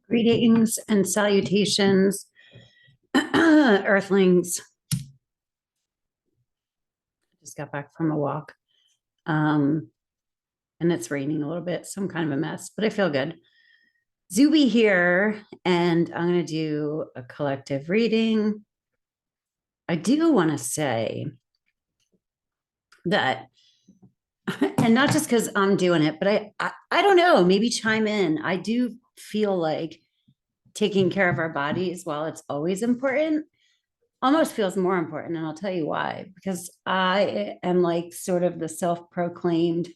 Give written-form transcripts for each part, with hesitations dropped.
Greetings and salutations, Earthlings. Just got back from a walk, and it's raining a little bit, so I'm kind of a mess, but I feel good. Zube here, and I'm going to do a collective reading. I do want to say that, and not just because I'm doing it, but I don't know, maybe chime in. I do feel like taking care of our bodies, while it's always important, almost feels more important. And I'll tell you why, because I am like sort of the self-proclaimed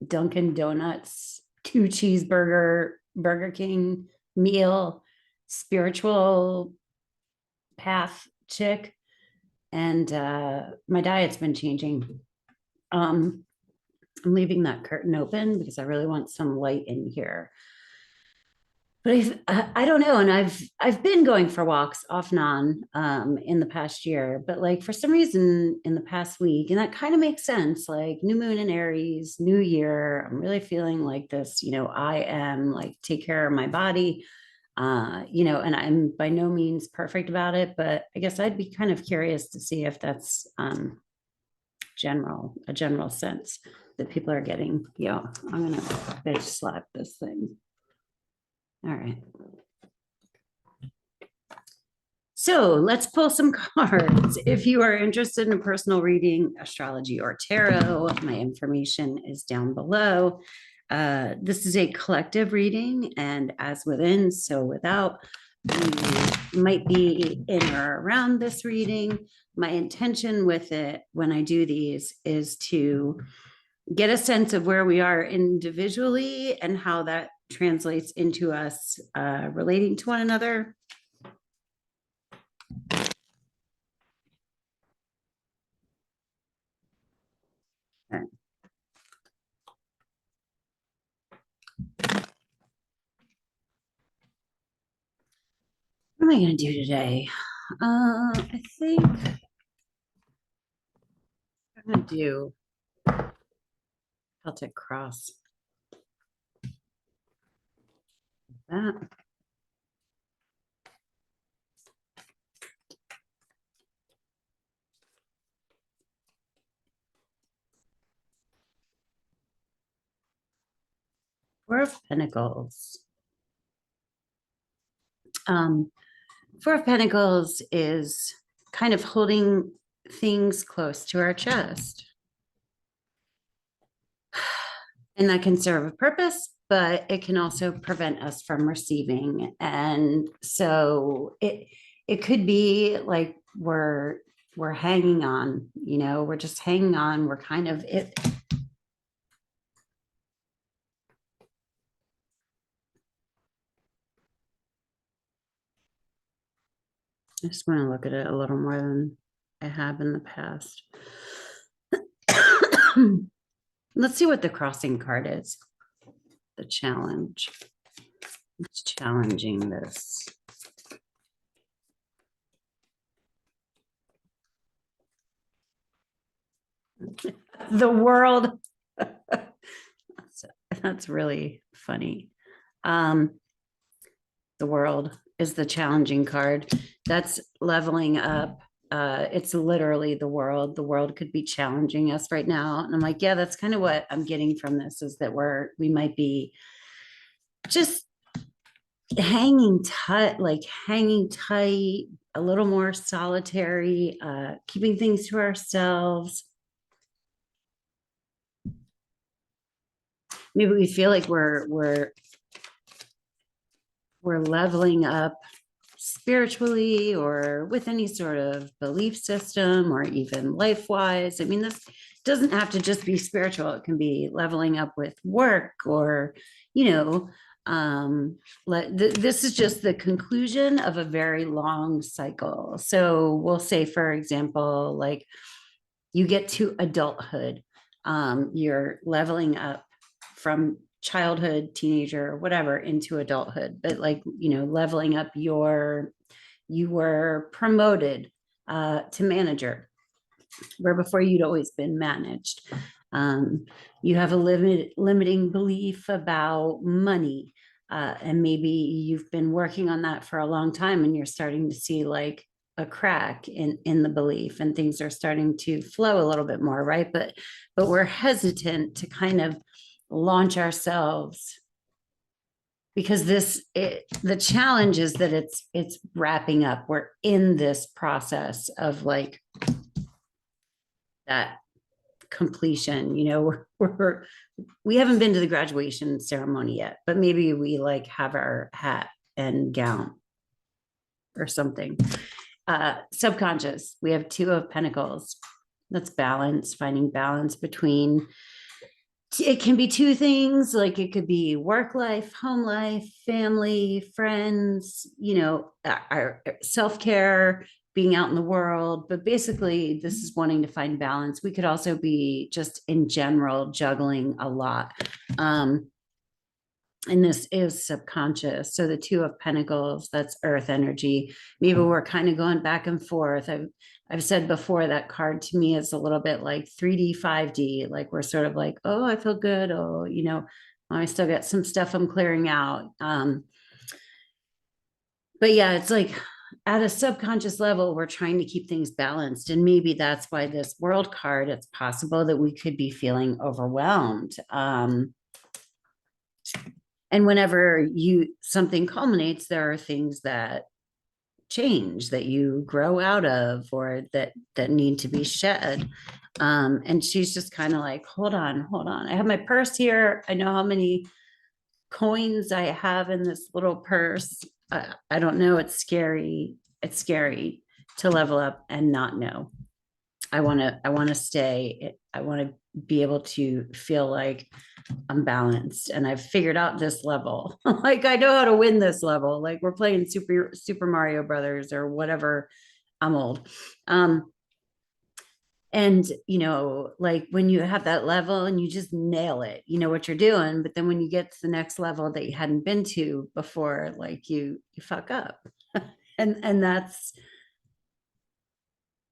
Dunkin' Donuts, 2 cheeseburger, Burger King meal, spiritual path chick. And my diet's been changing. I'm leaving that curtain open because I really want some light in here. But I don't know, and I've been going for walks off and on in the past year, but like for some reason in the past week, and that kind of makes sense, like new moon in Aries, new year, I'm really feeling like this, I am like take care of my body, and I'm by no means perfect about it, but I guess I'd be kind of curious to see if that's a general sense that people are getting. I'm gonna bitch slap this thing. All right. So let's pull some cards. If you are interested in a personal reading, astrology, or tarot, my information is down below. This is a collective reading, and as within, so without. You might be in or around this reading. My intention with it when I do these is to get a sense of where we are individually and how that translates into us relating to one another. Okay. What am I going to do today? I think I'm going to do Celtic cross. That. Four of Pentacles. Four of Pentacles is kind of holding things close to our chest. And that can serve a purpose, but it can also prevent us from receiving. And so it could be like we're hanging on, we're just hanging on. We're kind of it. I just want to look at it a little more than I have in the past. Let's see what the crossing card is. The challenge. It's challenging this. The world. That's really funny. The world is the challenging card. That's leveling up. It's literally the world. The world could be challenging us right now. And I'm like, yeah, that's kind of what I'm getting from this, is that we might be just hanging tight, a little more solitary, keeping things to ourselves. Maybe we feel like we're leveling up spiritually or with any sort of belief system or even life-wise. I mean, this doesn't have to just be spiritual. It can be leveling up with work or, this is just the conclusion of a very long cycle. So we'll say, for example, like you get to adulthood, you're leveling up from childhood, teenager, whatever, into adulthood, but leveling up you were promoted to manager, where before you'd always been managed. You have a limiting belief about money. And maybe you've been working on that for a long time and you're starting to see like a crack in the belief, and things are starting to flow a little bit more, right? But we're hesitant to kind of launch ourselves, because the challenge is that it's wrapping up. We're in this process of like that completion, we haven't been to the graduation ceremony yet, but maybe we like have our hat and gown or something. Subconscious, we have 2 of Pentacles. That's balance, finding balance between, it can be 2 things, like it could be work life, home life, family, friends, our self-care, being out in the world. But basically, this is wanting to find balance. We could also be just in general juggling a lot. And this is subconscious. So the 2 of Pentacles, that's earth energy. Maybe we're kind of going back and forth. I've said before, that card to me is a little bit like 3D, 5D. Like we're sort of like, oh, I feel good. Oh, I still got some stuff I'm clearing out. But yeah, it's like at a subconscious level, we're trying to keep things balanced. And maybe that's why this World card, it's possible that we could be feeling overwhelmed. And whenever something culminates, there are things that change, that you grow out of, or that need to be shed. And she's just kind of like, hold on. I have my purse here. I know how many coins I have in this little purse. I don't know. It's scary. It's scary to level up and not know. I want to stay. I want to be able to feel like I'm balanced and I've figured out this level. Like I know how to win this level. Like we're playing Super Mario Brothers or whatever. I'm old. And like when you have that level and you just nail it, you know what you're doing. But then when you get to the next level that you hadn't been to before, like you fuck up. and that's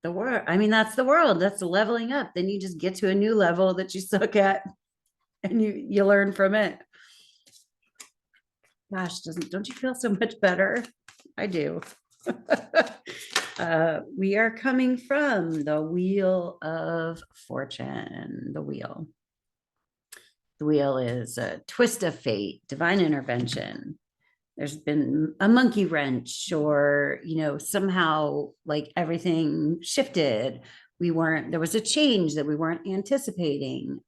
the world. I mean, that's the world. That's the leveling up. Then you just get to a new level that you suck at, and you learn from it. Gosh, don't you feel so much better? I do. We are coming from the Wheel of Fortune. The wheel is a twist of fate, divine intervention. There's been a monkey wrench, or somehow like everything shifted. There was a change that we weren't anticipating.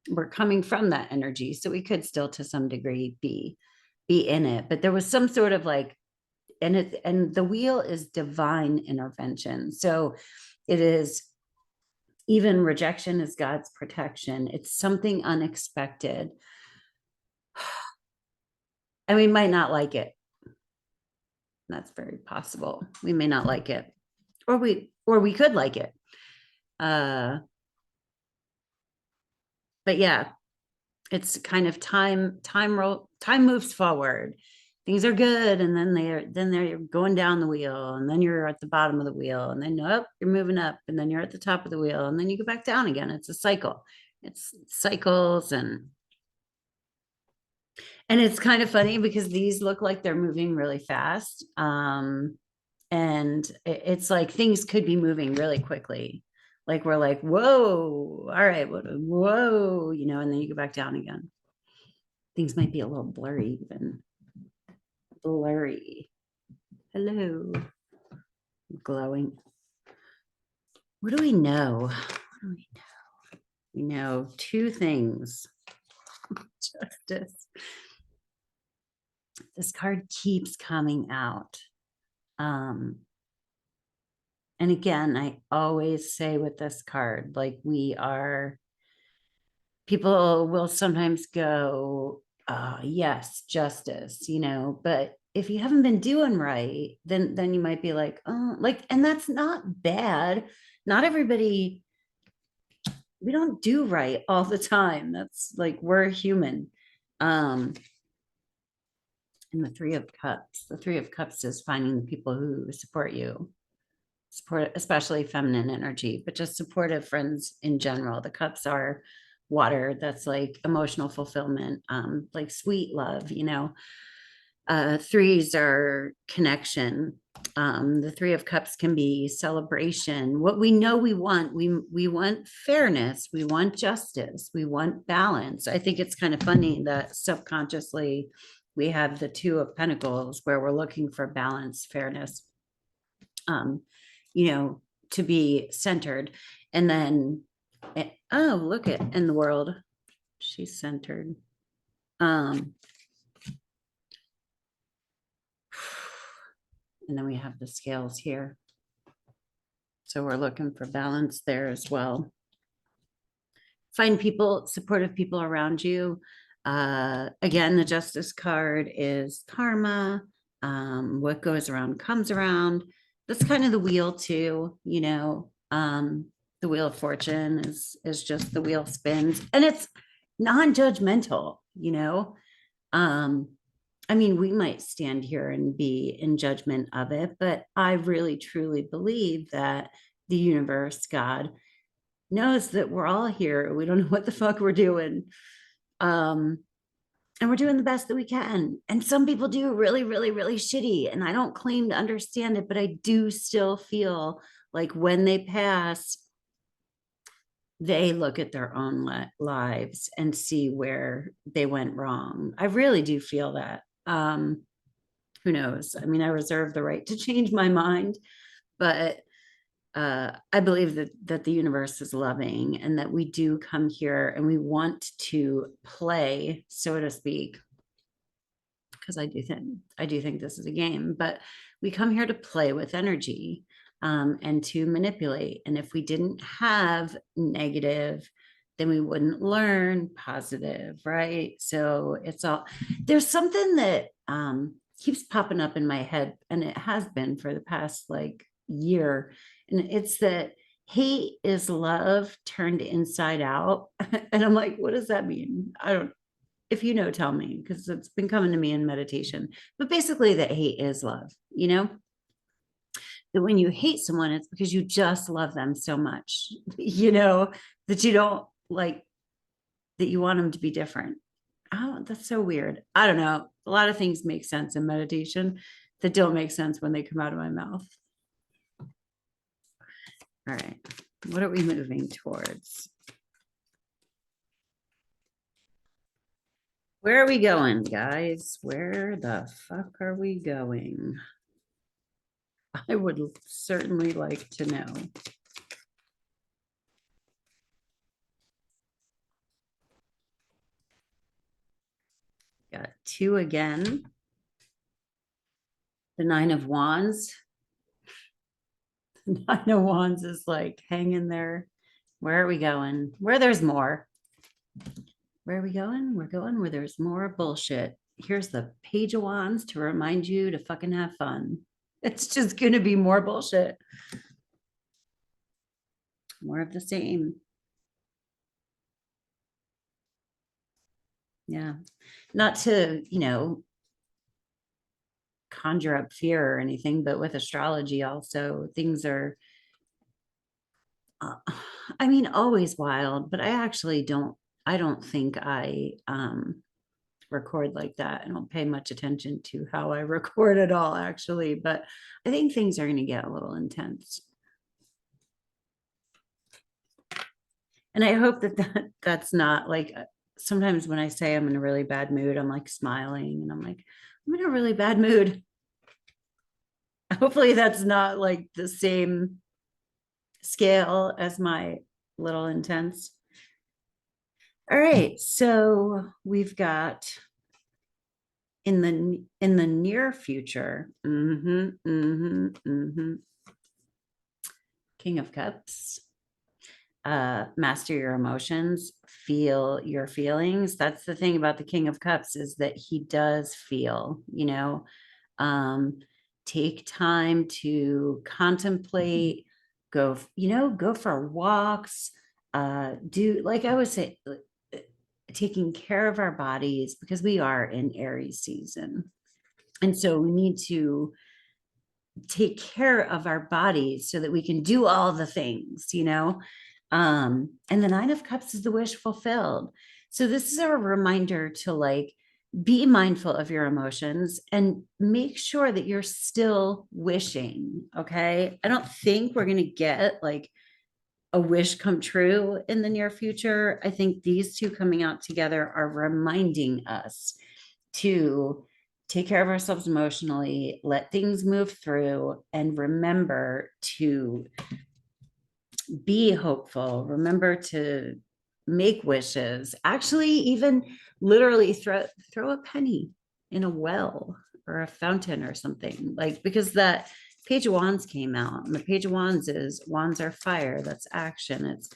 We're coming from that energy, so we could still to some degree be in it, but there was some sort of like, and the wheel is divine intervention. So it is, even rejection is God's protection. It's something unexpected, and we might not like it. That's very possible. We may not like it, or we could like it. But yeah, it's kind of time moves forward. Things are good, and then they're going down the wheel, and then you're at the bottom of the wheel, and then you're moving up, and then you're at the top of the wheel, and then you go back down again. It's a cycle. It's cycles, and it's kind of funny because these look like they're moving really fast. And it's like things could be moving really quickly. Like we're like, whoa, all right, whoa, and then you go back down again. Things might be a little blurry, even. Blurry. Hello. Glowing. What do we know? We know 2 things. Justice. This card keeps coming out. And again, I always say with this card, like people will sometimes go, yes, justice, but if you haven't been doing right, then you might be like, oh, like, and that's not bad. Not everybody, we don't do right all the time. That's like, we're human. And the 3 of Cups is finding the people who support you, especially feminine energy, but just supportive friends in general. The cups are water, that's like emotional fulfillment, like sweet love, you know. Threes are connection. The Three of Cups can be celebration. What we know we want fairness, we want justice, we want balance. I think it's kind of funny that subconsciously we have the Two of Pentacles where we're looking for balance, fairness, um, you know, to be centered. And then, oh, look at in the world, she's centered. And then we have the scales here. So we're looking for balance there as well. Find people, supportive people around you. Again, the Justice card is karma. What goes around comes around. That's kind of the wheel too, you know. The Wheel of Fortune is just the wheel spins, and it's non-judgmental, you know. I mean, we might stand here and be in judgment of it, but I really truly believe that the universe, God, knows that we're all here. We don't know what the fuck we're doing. And we're doing the best that we can. And some people do really, really, really shitty. And I don't claim to understand it, but I do still feel like when they pass, they look at their own lives and see where they went wrong. I really do feel that. Who knows? I mean, I reserve the right to change my mind, but I believe that the universe is loving and that we do come here and we want to play, so to speak, because I do think this is a game, but we come here to play with energy, and to manipulate. And if we didn't have negative, then we wouldn't learn positive, right? So it's all, there's something that keeps popping up in my head, and it has been for the past like year, and it's that hate is love turned inside out. And I'm like, what does that mean? I don't, if you know, tell me, because it's been coming to me in meditation. But basically, that hate is love, you know? That when you hate someone, it's because you just love them so much, you know, that you don't like, that you want them to be different. Oh, that's so weird. I don't know. A lot of things make sense in meditation that don't make sense when they come out of my mouth. All right. What are we moving towards? Where are we going, guys? Where the fuck are we going? I would certainly like to know. Got two again. The Nine of Wands. The Nine of Wands is like hanging there. Where are we going? Where there's more. Where are we going? We're going where there's more bullshit. Here's the Page of Wands to remind you to fucking have fun. It's just going to be more bullshit. More of the same. Yeah. Not to, you know, conjure up fear or anything, but with astrology also, things are, I mean, always wild, but I don't think I record like that. I don't pay much attention to how I record at all, actually, but I think things are going to get a little intense. And I hope that's not like, sometimes when I say I'm in a really bad mood, I'm like smiling and I'm like, I'm in a really bad mood. Hopefully that's not like the same scale as my little intense. All right, so we've got in the near future, King of Cups. Master your emotions, feel your feelings. That's the thing about the King of Cups, is that he does feel, you know. Take time to contemplate, go, you know, go for walks, do, like I would say, taking care of our bodies, because we are in Aries season. And so we need to take care of our bodies so that we can do all the things, you know. And the Nine of Cups is the wish fulfilled. So this is a reminder to like be mindful of your emotions and make sure that you're still wishing. Okay. I don't think we're going to get like a wish come true in the near future. I think these two coming out together are reminding us to take care of ourselves emotionally, let things move through, and remember to be hopeful. Remember to make wishes. Actually, even literally throw a penny in a well or a fountain or something. Like because that Page of Wands came out, and the Page of Wands is wands are fire. That's action. It's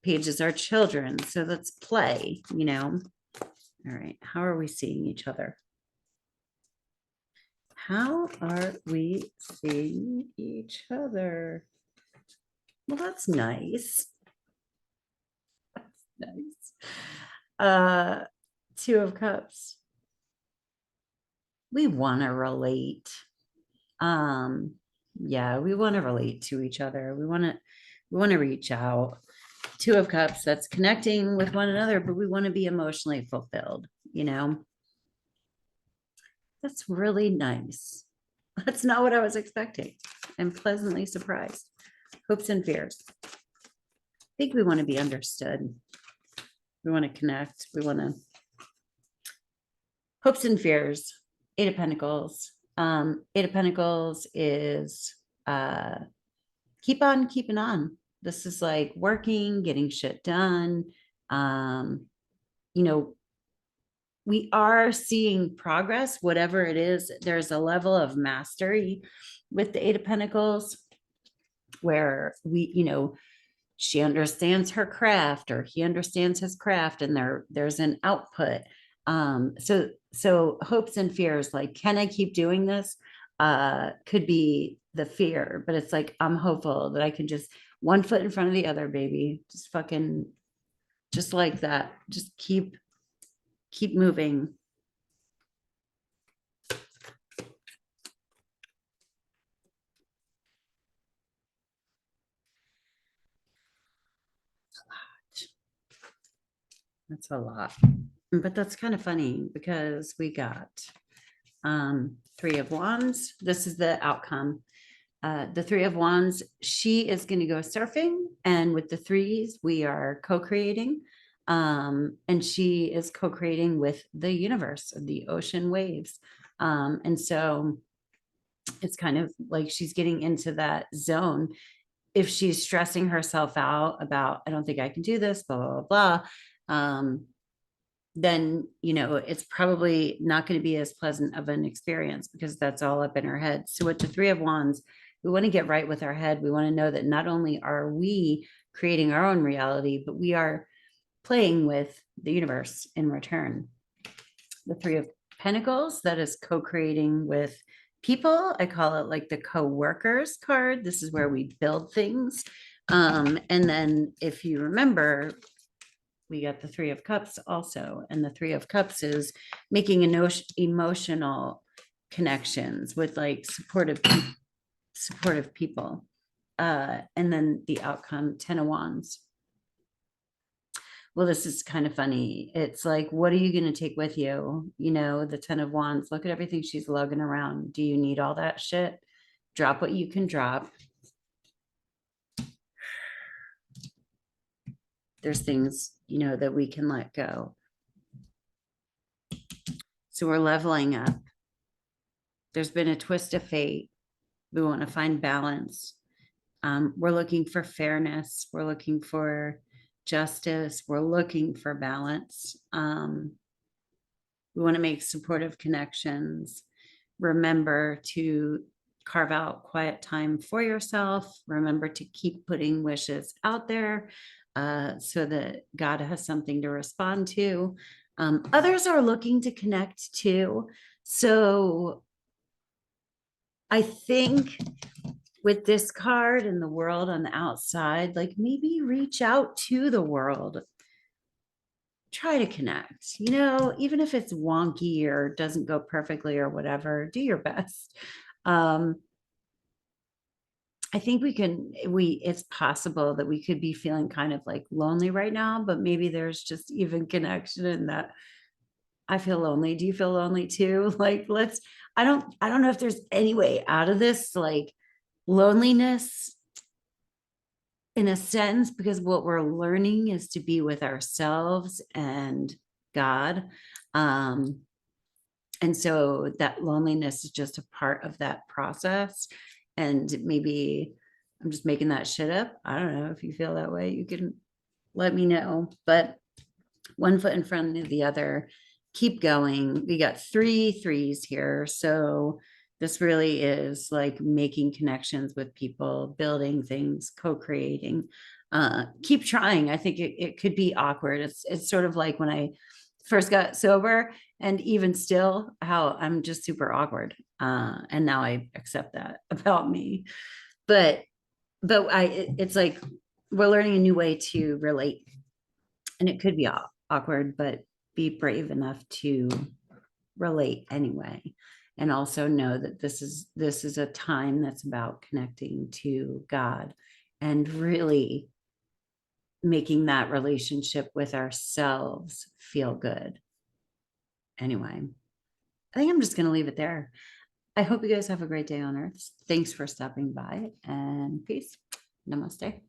pages are children. So that's play, you know. All right. How are we seeing each other? How are we seeing each other? Well, that's nice. Nice. Two of Cups. We want to relate. Um, yeah, we want to relate to each other. We want to reach out. Two of Cups, that's connecting with one another, but we want to be emotionally fulfilled, you know? That's really nice. That's not what I was expecting. I'm pleasantly surprised. Hopes and fears. I think we want to be understood. We want to connect. We want to hopes and fears. Eight of Pentacles. Eight of Pentacles is keep on keeping on. This is like working, getting shit done. You know, we are seeing progress, whatever it is. There's a level of mastery with the Eight of Pentacles where she understands her craft or he understands his craft, and there's an output. So hopes and fears, like, can I keep doing this? Could be the fear, but it's like, I'm hopeful that I can just one foot in front of the other, baby. Just fucking, just like that. Just keep moving. That's a lot. But that's kind of funny because we got Three of Wands. This is the outcome. The Three of Wands, she is going to go surfing. And with the threes, we are co-creating. And she is co-creating with the universe, the ocean waves. And so it's kind of like she's getting into that zone. If she's stressing herself out about, I don't think I can do this, blah, blah, blah, then, it's probably not going to be as pleasant of an experience because that's all up in her head. So with the Three of Wands, we want to get right with our head. We want to know that not only are we creating our own reality, but we are playing with the universe in return. The Three of Pentacles, that is co-creating with people. I call it like the co-workers card. This is where we build things. And then if you remember, we got the Three of Cups also. And the Three of Cups is making emotional connections with like supportive people. And then the outcome, Ten of Wands. Well, this is kind of funny. It's like, what are you going to take with you? The Ten of Wands, look at everything she's lugging around. Do you need all that shit? Drop what you can drop. There's things, that we can let go. So we're leveling up. There's been a twist of fate. We want to find balance. We're looking for fairness. We're looking for justice. We're looking for balance. We want to make supportive connections. Remember to carve out quiet time for yourself. Remember to keep putting wishes out there so that God has something to respond to. Others are looking to connect too. So I think with this card and the world on the outside, like maybe reach out to the world. Try to connect, even if it's wonky or doesn't go perfectly or whatever, do your best. I think it's possible that we could be feeling kind of like lonely right now, but maybe there's just even connection in that. I feel lonely. Do you feel lonely too? Like, I don't know if there's any way out of this, like loneliness in a sense, because what we're learning is to be with ourselves and God. Um, and so that loneliness is just a part of that process. And maybe I'm just making that shit up. I don't know. If you feel that way, you can let me know. But one foot in front of the other, keep going. We got 3 3s here. So this really is like making connections with people, building things, co-creating. Keep trying. I think it could be awkward. It's sort of like when I first got sober, and even still how I'm just super awkward. And now I accept that about me. But it's like we're learning a new way to relate, and it could be awkward, but be brave enough to relate anyway. And also know that this is a time that's about connecting to God and really making that relationship with ourselves feel good. Anyway, I think I'm just going to leave it there. I hope you guys have a great day on earth. Thanks for stopping by, and peace. Namaste.